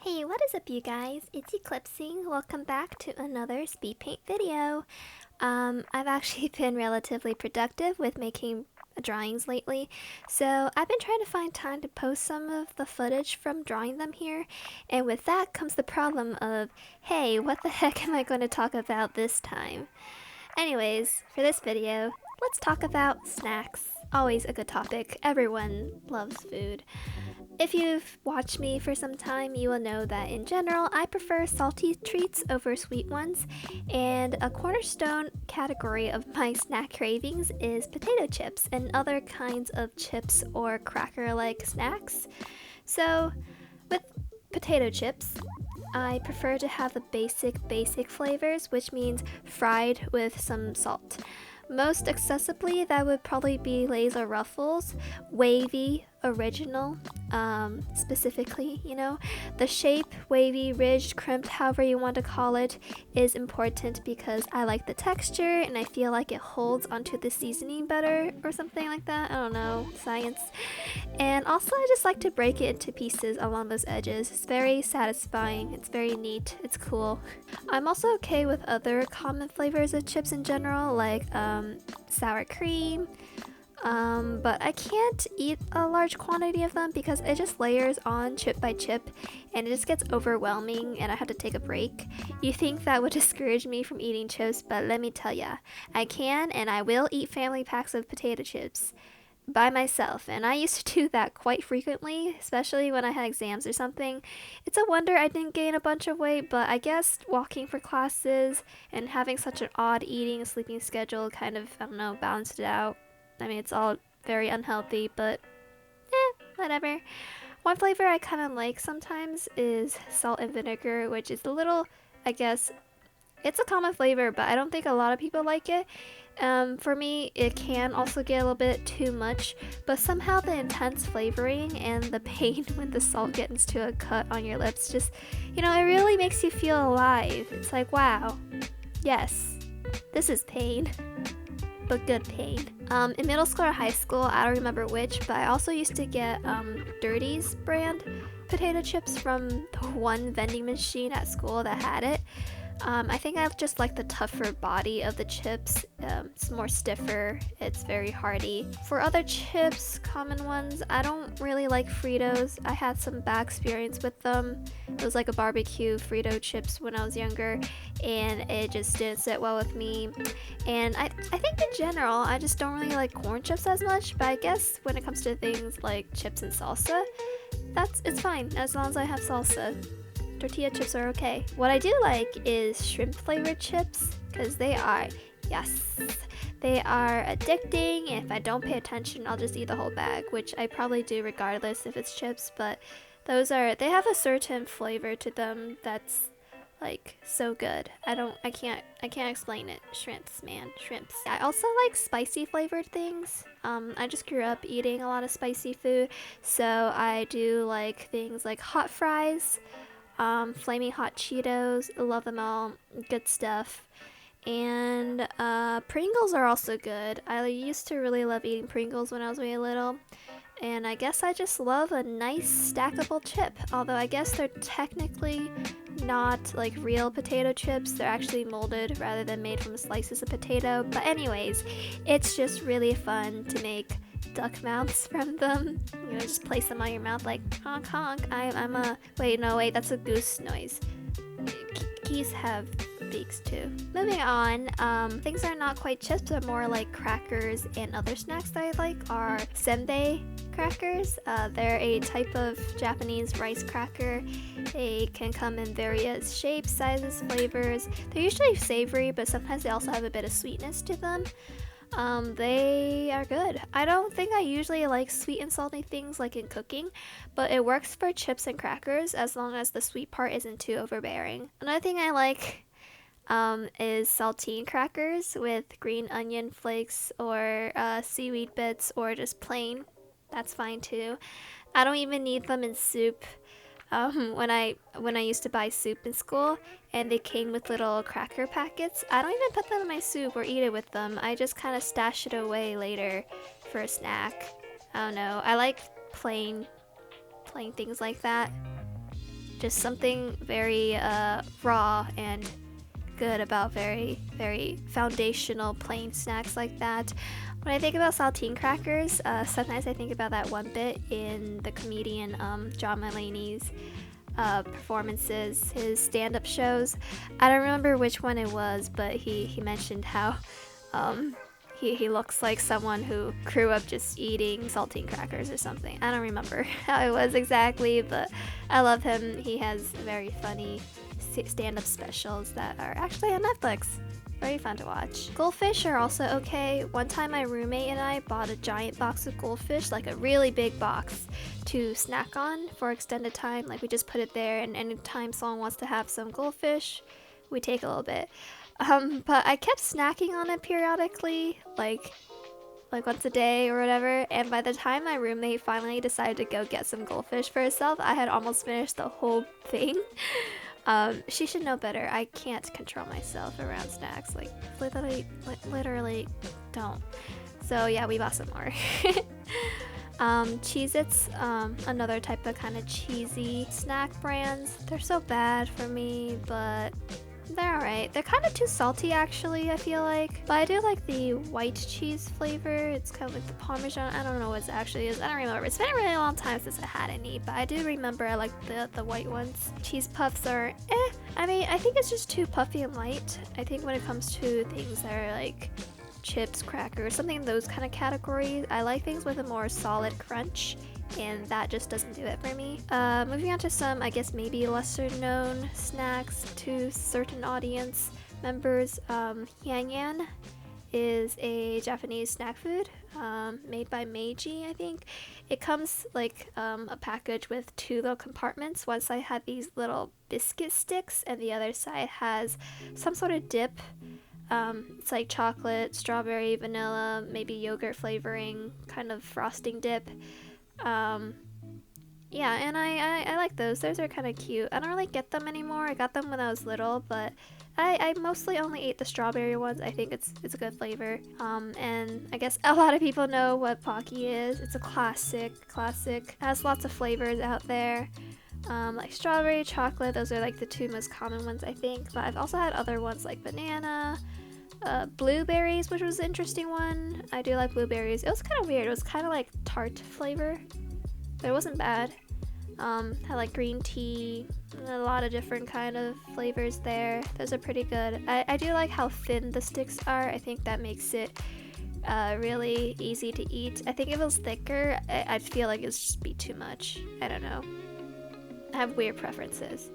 Hey, what is up you guys? It's Eclipsing. Welcome back to another speed paint video. I've actually been relatively productive with making drawings lately, so I've been trying to find time to post some of the footage from drawing them here, and with that comes the problem of, hey, what the heck am I going to talk about this time? Anyways, for this video, let's talk about snacks. Always a good topic. Everyone loves food. If you've watched me for some time, you will know that in general, I prefer salty treats over sweet ones, and a cornerstone category of my snack cravings is potato chips and other kinds of chips or cracker-like snacks. So, with potato chips, I prefer to have the basic flavors, which means fried with some salt. Most accessibly, that would probably be Lay's or Ruffles, wavy, original, specifically, you know. The shape, wavy, ridged, crimped, however you want to call it, is important because I like the texture and I feel like it holds onto the seasoning better or something like that. I don't know, science. And also I just like to break it into pieces along those edges. It's very satisfying, it's very neat, it's cool. I'm also okay with other common flavors of chips in general, like sour cream, but I can't eat a large quantity of them because it just layers on chip by chip and it just gets overwhelming and I have to take a break. You think that would discourage me from eating chips, but let me tell ya, I can and I will eat family packs of potato chips by myself, and I used to do that quite frequently, especially when I had exams or something. It's a wonder I didn't gain a bunch of weight, but I guess walking for classes and having such an odd eating and sleeping schedule kind of, I don't know, balanced it out. I mean, it's all very unhealthy, but whatever. One flavor I kind of like sometimes is salt and vinegar, which is a little, I guess, it's a common flavor, but I don't think a lot of people like it. For me, it can also get a little bit too much, but somehow the intense flavoring and the pain when the salt gets to a cut on your lips just, you know, it really makes you feel alive. It's like, wow, yes, this is pain, but good pain. In middle school or high school, I don't remember which, but I also used to get Dirty's brand potato chips from the one vending machine at school that had it. I think I just like the tougher body of the chips. It's more stiffer, it's very hearty. For other chips, common ones, I don't really like Fritos. I had some bad experience with them. It was like a barbecue Frito chips when I was younger, and it just didn't sit well with me. And I think in general, I just don't really like corn chips as much, but I guess when it comes to things like chips and salsa, it's fine as long as I have salsa. Tortilla chips are okay. What I do like is shrimp flavored chips because they are, yes, they are addicting, and if I don't pay attention I'll just eat the whole bag, which I probably do regardless if it's chips, but they have a certain flavor to them that's like so good. I can't explain it. Shrimps, man, shrimps. I also like spicy flavored things. I just grew up eating a lot of spicy food, so I do like things like hot fries, flaming hot Cheetos, love them all, good stuff. And Pringles are also good. I used to really love eating Pringles when I was really little. And I guess I just love a nice stackable chip. Although I guess they're technically not like real potato chips. They're actually molded rather than made from slices of potato. But anyways, it's just really fun to make duck mouths from them. You know, just place them on your mouth like honk honk. Wait, that's a goose noise. Geese have beaks too. Moving on, things that are not quite chips but more like crackers, and other snacks that I like are senbei crackers. They're a type of Japanese rice cracker. They can come in various shapes, sizes, flavors. They're usually savory, but sometimes they also have a bit of sweetness to them. They are good. I don't think I usually like sweet and salty things like in cooking, but it works for chips and crackers as long as the sweet part isn't too overbearing. Another thing I like is saltine crackers with green onion flakes or seaweed bits, or just plain. That's fine too. I don't even need them in soup. When I used to buy soup in school and they came with little cracker packets, I don't even put them in my soup or eat it with them. I just kind of stash it away later for a snack. I don't know. I like plain things like that. Just something very raw and good about very, very foundational plain snacks like that. When I think about saltine crackers, sometimes I think about that one bit in the comedian John Mulaney's performances, his stand-up shows. I don't remember which one it was, but he mentioned how he looks like someone who grew up just eating saltine crackers or something. I don't remember how it was exactly, but I love him. He has very funny stand-up specials that are actually on Netflix. Very fun to watch. Goldfish are also okay. One time my roommate and I bought a giant box of goldfish, like a really big box, to snack on for extended time. Like we just put it there, and anytime someone wants to have some goldfish, we take a little bit. But I kept snacking on it periodically, like once a day or whatever, and by the time my roommate finally decided to go get some goldfish for herself, I had almost finished the whole thing. She should know better. I can't control myself around snacks, like literally don't. So yeah, we bought some more. Cheez-Its, another type of kind of cheesy snack brands. They're so bad for me, but they're alright. They're kind of too salty actually, I feel like. But I do like the white cheese flavor. It's kind of like the Parmesan. I don't know what it actually is. I don't remember. It's been a really long time since I had any, but I do remember I like the white ones. Cheese puffs are I mean, I think it's just too puffy and light. I think when it comes to things that are like chips, crackers, something in those kind of categories, I like things with a more solid crunch, and that just doesn't do it for me. Moving on to some, I guess, maybe lesser known snacks to certain audience members. Hyanyan is a Japanese snack food made by Meiji, I think. It comes like a package with two little compartments. One side had these little biscuit sticks, and the other side has some sort of dip. It's like chocolate, strawberry, vanilla, maybe yogurt flavoring, kind of frosting dip. Yeah, and I like those. Those are kind of cute. I don't really get them anymore. I got them when I was little, but I mostly only ate the strawberry ones. I think it's a good flavor. And I guess a lot of people know what Pocky is. It's a classic. It has lots of flavors out there. Like strawberry, chocolate, those are like the two most common ones, I think. But I've also had other ones like banana, blueberries, which was an interesting one. I do like blueberries. It was kind of weird. It was kind of like tart flavor, but it wasn't bad. Had like green tea, a lot of different kind of flavors there. Those are pretty good. I do like how thin the sticks are. I think that makes it really easy to eat. I think if it was thicker, I'd feel like it'd just be too much. I don't know. I have weird preferences.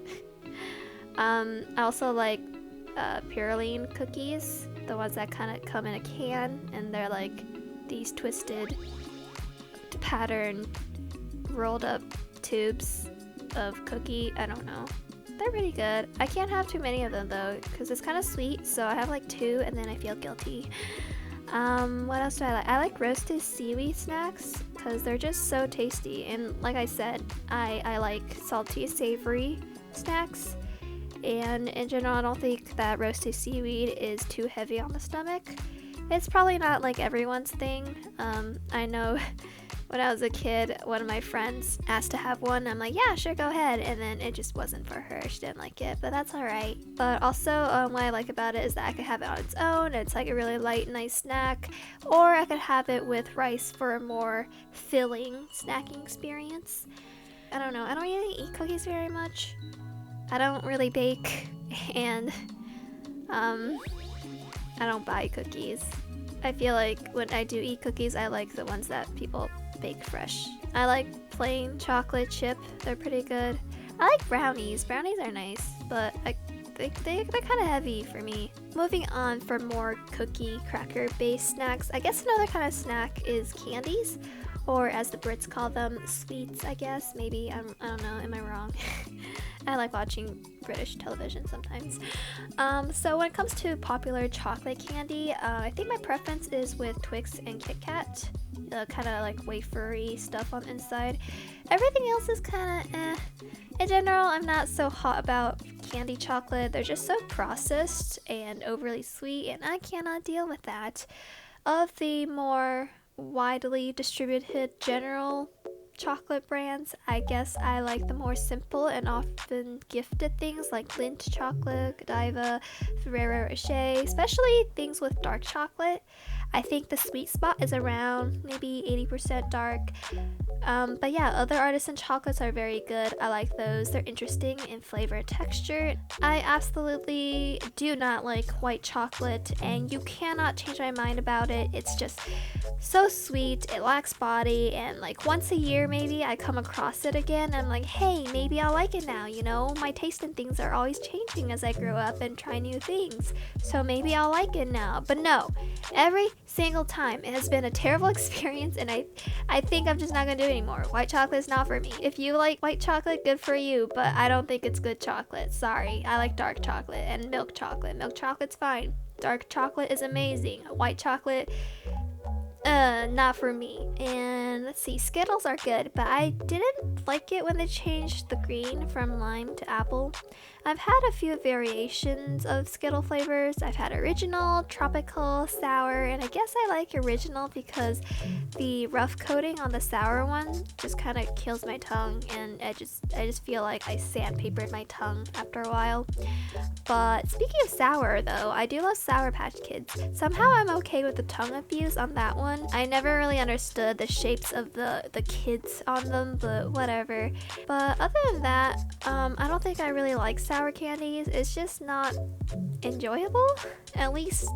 I also like Purine cookies, the ones that kind of come in a can, and they're like these twisted pattern rolled up tubes of cookie. I don't know. They're pretty good. I can't have too many of them though, because it's kind of sweet, so I have like 2 and then I feel guilty. What else do I like? I like roasted seaweed snacks because they're just so tasty, and like I said, I like salty, savory snacks, and in general I don't think that roasted seaweed is too heavy on the stomach. It's probably not like everyone's thing. I know when I was a kid, one of my friends asked to have one. I'm like, yeah, sure, go ahead. And then it just wasn't for her. She didn't like it, but that's all right. But also, what I like about it is that I could have it on its own. It's like a really light, nice snack. Or I could have it with rice for a more filling snacking experience. I don't know. I don't really eat cookies very much. I don't really bake. And, I don't buy cookies. I feel like when I do eat cookies, I like the ones that people bake fresh. I like plain chocolate chip. They're pretty good. I like brownies. Brownies are nice, but they're kind of heavy for me. Moving on for more cookie cracker based snacks. I guess another kind of snack is candies, or as the Brits call them, sweets, I guess. Maybe. I don't know. Am I wrong? I like watching British television sometimes. So when it comes to popular chocolate candy, I think my preference is with Twix and Kit Kat. The kind of like wafery stuff on the inside. Everything else is kind of eh. In general, I'm not so hot about candy chocolate. They're just so processed and overly sweet, and I cannot deal with that. Of the more widely distributed general chocolate brands. I guess I like the more simple and often gifted things like Lindt chocolate, Godiva, Ferrero Rocher, especially things with dark chocolate. I think the sweet spot is around maybe 80% dark. But yeah, other artisan chocolates are very good. I like those. They're interesting in flavor and texture. I absolutely do not like white chocolate, and you cannot change my mind about it. It's just so sweet, it lacks body, and like once a year maybe I come across it again and I'm like, hey, maybe I'll like it now, you know? My taste in things are always changing as I grow up and try new things, so maybe I'll like it now. But no, every single time it has been a terrible experience, and I think I'm just not gonna do it anymore. White chocolate is not for me. If you like white chocolate, good for you, but I don't think it's good chocolate. Sorry, I like dark chocolate and milk chocolate. Milk chocolate's fine. Dark chocolate is amazing. White chocolate, not for me. And let's see, Skittles are good, but I didn't like it when they changed the green from lime to apple. I've had a few variations of Skittle flavors. I've had original, tropical, sour, and I guess I like original because the rough coating on the sour one just kind of kills my tongue, and I just feel like I sandpapered my tongue after a while. But speaking of sour though, I do love Sour Patch Kids. Somehow I'm okay with the tongue abuse on that one. I never really understood the shapes of the kids on them, but whatever. But other than that, I don't think I really like sour candies. It's just not enjoyable. At least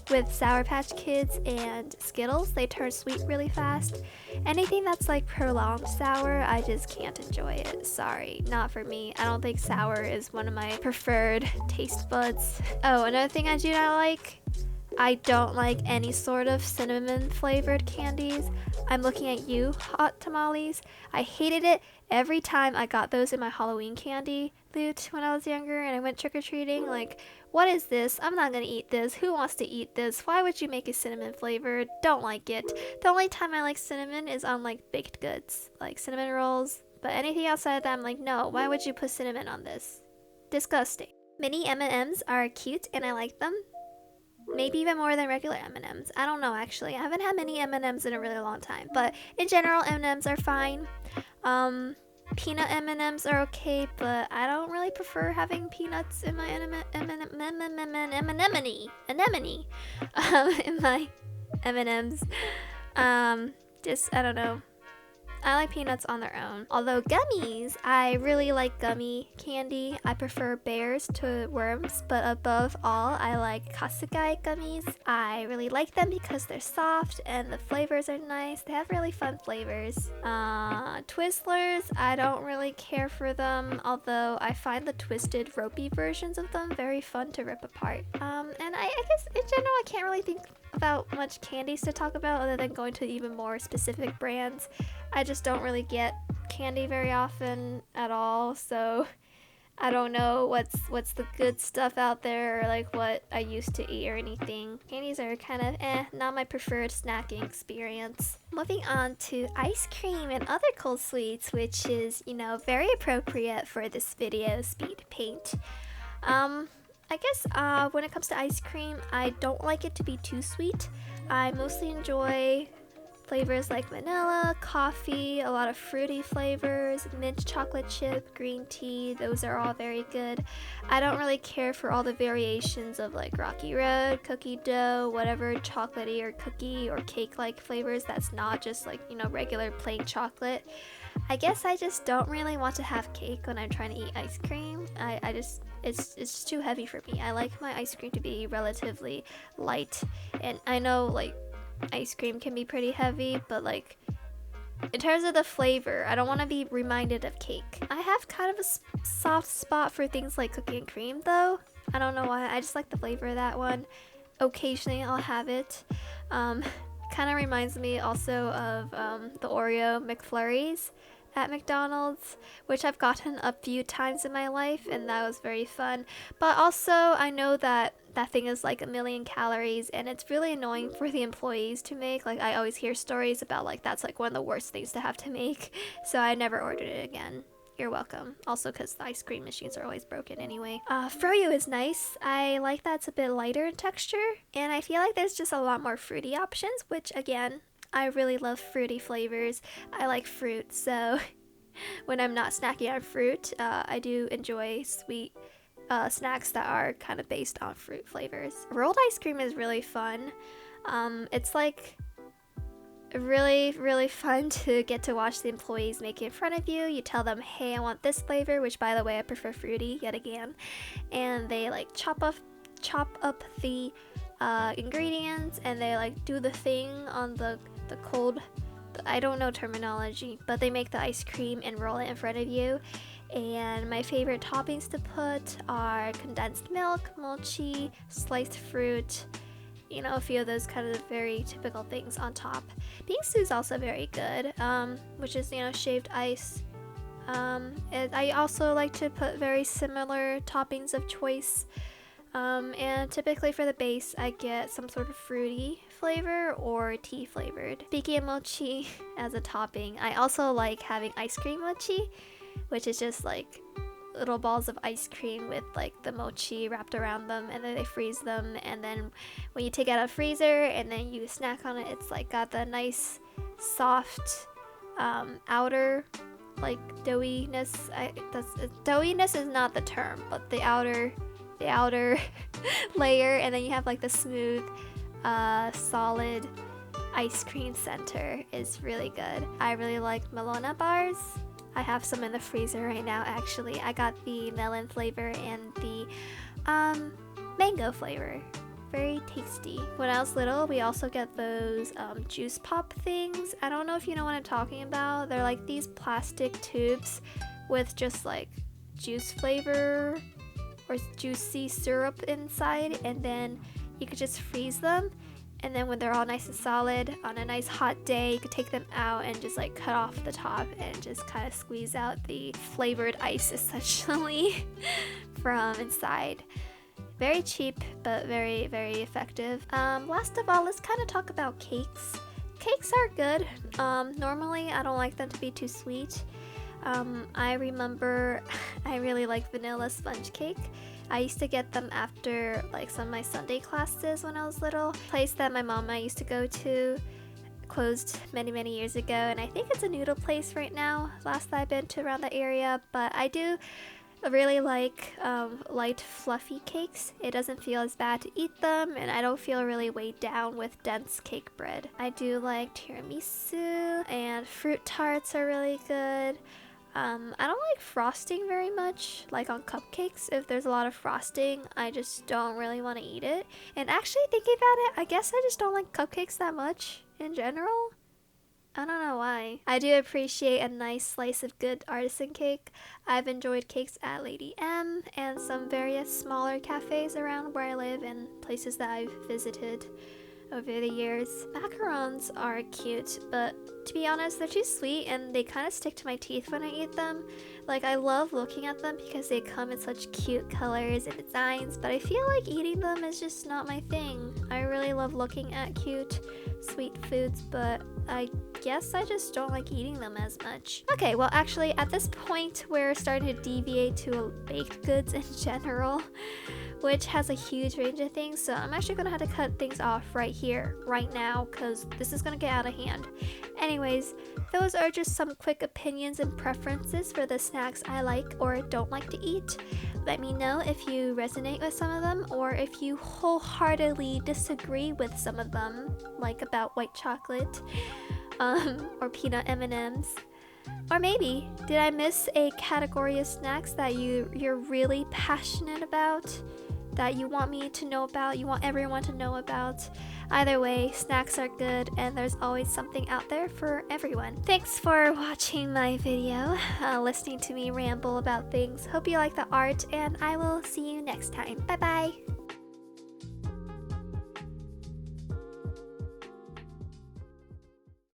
with Sour Patch Kids and Skittles, they turn sweet really fast. Anything that's like prolonged sour, I just can't enjoy it. Sorry, not for me. I don't think sour is one of my preferred taste buds. Oh, another thing I do not like, I don't like any sort of cinnamon flavored candies. I'm looking at you, Hot Tamales. I hated it every time I got those in my Halloween candy loot when I was younger and I went trick-or-treating. Like, what is this? I'm not gonna eat this. Who wants to eat this? Why would you make it cinnamon flavored? Don't like it. The only time I like cinnamon is on like baked goods, like cinnamon rolls. But anything outside of that, I'm like, no, why would you put cinnamon on this? Disgusting. Mini M&Ms are cute and I like them. Maybe even more than regular M&Ms. I don't know, actually. I haven't had many M&Ms in a really long time. But in general, M&Ms are fine. Peanut M&Ms are okay, but I don't really prefer having peanuts in my anemone. In my M&Ms. Just, I don't know. I like peanuts on their own. Although gummies, I really like gummy candy. I prefer bears to worms, but above all, I like Kasugai gummies. I really like them because they're soft and the flavors are nice. They have really fun flavors. Twizzlers, I don't really care for them, although I find the twisted ropey versions of them very fun to rip apart. And I guess in general, I can't really think about much candies to talk about other than going to even more specific brands. I just don't really get candy very often at all, so I don't know what's the good stuff out there or like what I used to eat or anything. Candies are kind of not my preferred snacking experience. Moving on to ice cream and other cold sweets, which is, you know, very appropriate for this video speed paint. I guess when it comes to ice cream, I don't like it to be too sweet. I mostly enjoy flavors like vanilla, coffee, a lot of fruity flavors, mint chocolate chip, green tea. Those are all very good. I don't really care for all the variations of like Rocky Road, cookie dough, whatever chocolatey or cookie or cake-like flavors that's not just like, you know, regular plain chocolate. I guess I just don't really want to have cake when I'm trying to eat ice cream. It's just too heavy for me. I like my ice cream to be relatively light, and I know like ice cream can be pretty heavy, but like in terms of the flavor, I don't want to be reminded of cake. I have kind of a soft spot for things like cookie and cream though. I don't know why, I just like the flavor of that one. Occasionally I'll have it. Kind of reminds me also of the Oreo McFlurries at McDonald's, which I've gotten a few times in my life, and that was very fun. But also, I know that that thing is like 1,000,000 calories, and it's really annoying for the employees to make. Like, I always hear stories about like that's like one of the worst things to have to make, so I never ordered it again. You're welcome. Also, because the ice cream machines are always broken anyway. Froyo is nice. I like that it's a bit lighter in texture, and I feel like there's just a lot more fruity options, which again, I really love fruity flavors. I like fruit, so when I'm not snacking on fruit, I do enjoy sweet snacks that are kind of based on fruit flavors. Rolled ice cream is really fun. It's like really, really fun to get to watch the employees make it in front of you. You tell them, hey, I want this flavor, which by the way, I prefer fruity yet again. And they like chop up the ingredients, and they like do the thing on the cold, I don't know terminology, but they make the ice cream and roll it in front of you. And my favorite toppings to put are condensed milk, mochi, sliced fruit, you know, a few of those kind of very typical things on top. Bingsoo is also very good, which is, you know, shaved ice. And I also like to put very similar toppings of choice. And typically for the base, I get some sort of fruity flavor or tea flavored. Speaking of mochi as a topping, I also like having ice cream mochi, which is just like little balls of ice cream with like the mochi wrapped around them, and then they freeze them, and then when you take it out of the freezer and then you snack on it, it's like got the nice soft outer like doughiness. Doughiness is not the term, but the outer layer, and then you have like the smooth solid ice cream center is really good. I really like Melona bars. I have some in the freezer right now actually. I got the melon flavor and the mango flavor. Very tasty. When I was little, we also get those juice pop things. I don't know if you know what I'm talking about. They're like these plastic tubes with just like juice flavor or juicy syrup inside, and then you could just freeze them, and then when they're all nice and solid on a nice hot day, you could take them out and just like cut off the top and just kind of squeeze out the flavored ice essentially from inside. Very cheap, but very, very effective. Last of all, let's kind of talk about cakes. Cakes are good. Normally I don't like them to be too sweet. I remember I really like vanilla sponge cake. I used to get them after like some of my Sunday classes when I was little. A place that my mom and I used to go to closed many years ago, and I think it's a noodle place right now, last I've been to around the area. But I do really like light fluffy cakes. It doesn't feel as bad to eat them, and I don't feel really weighed down with dense cake bread. I do like tiramisu, and fruit tarts are really good. I don't like frosting very much, like on cupcakes. If there's a lot of frosting, I just don't really want to eat it. And actually thinking about it, I guess I just don't like cupcakes that much in general. I don't know why. I do appreciate a nice slice of good artisan cake. I've enjoyed cakes at Lady M and some various smaller cafes around where I live and places that I've visited over the years. Macarons are cute, but to be honest, they're too sweet and they kind of stick to my teeth when I eat them. Like, I love looking at them because they come in such cute colors and designs, but I feel like eating them is just not my thing. I really love looking at cute, sweet foods, but I guess I just don't like eating them as much. Okay, well actually at this point we're starting to deviate to baked goods in general, which has a huge range of things, so I'm actually gonna have to cut things off right here, right now, because this is gonna get out of hand. Anyways, those are just some quick opinions and preferences for the snacks I like or don't like to eat. Let me know if you resonate with some of them, or if you wholeheartedly disagree with some of them, like about white chocolate, or peanut M&Ms. Or maybe, did I miss a category of snacks that you're really passionate about, that you want me to know about, you want everyone to know about? Either way, snacks are good, and there's always something out there for everyone. Thanks for watching my video, listening to me ramble about things. Hope you like the art, and I will see you next time. Bye bye!